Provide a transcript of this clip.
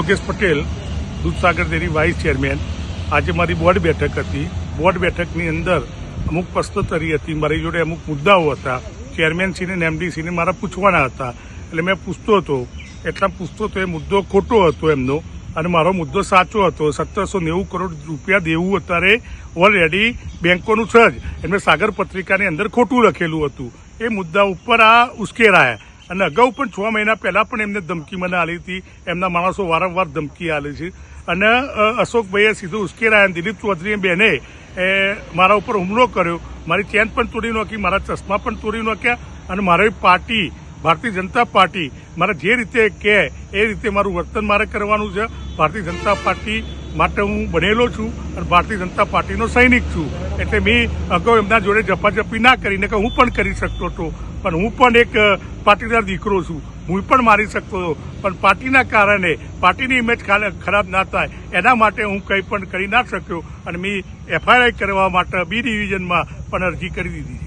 Yogesh Patel, Dudhsagar dairy vice chairman. આજે મારી board બેઠક હતી. બોર્ડ બેઠકની અંદર અમુક પ્રશ્નોત્તરી હતી. મારી જોડે અમુક મુદ્દાઓ હતા. ચેરમેનશ્રીને અને એમડીશ્રીને મારા પૂછવાના હતા. એટલે મેં પૂછતો હતો. એ મુદ્દો ખોટો હતો એમનો અને મારો મુદ્દો સાચો હતો. 1790 કરોડ રૂપિયા દેવું અત્યારે ઓલરેડી બેંકોનું છે જ. એમને સાગર પત્રિકાની અંદર ખોટું લખેલું હતું. એ મુદ્દા ઉપર આ ઉશ્કેરાયા. અને અગાઉ પણ 6 મહિના પહેલા પણ એમને ધમકી મને આલી હતી. એમના માણસો વારંવાર ધમકી આલે છે. અને અશોકભાઈએ સીધું ઉશ્કેરાયા. દિલીપ ચૌધરીએ બેને મારા ઉપર હુમલો કર્યો. મારી ચેન પણ તોડી નાખી, મારા ચશ્મા પણ તોડી નાખ્યા. અને મારી પાર્ટી ભારતીય જનતા પાર્ટી મારે જે રીતે કહે એ રીતે મારું વર્તન મારે કરવાનું છે. ભારતીય જનતા પાર્ટી માટે હું બનેલો છું અને ભારતીય જનતા પાર્ટીનો સૈનિક છું. એટલે મેં અગાઉ એમના જોડે ઝપાઝપી ના કરીને કે હું પણ કરી શકતો હતો. પણ હું પણ એક પાટીદાર દીકરો છું. હું પણ મારી શકતો હતો. પણ પાર્ટીના કારણે પાર્ટીની ઇમેજ ખરાબ ના થાય એના માટે હું કંઈ પણ કરી ના શક્યો. અને મેં FIR કરવા માટે B ડિવિઝનમાં પણ અરજી કરી દીધી.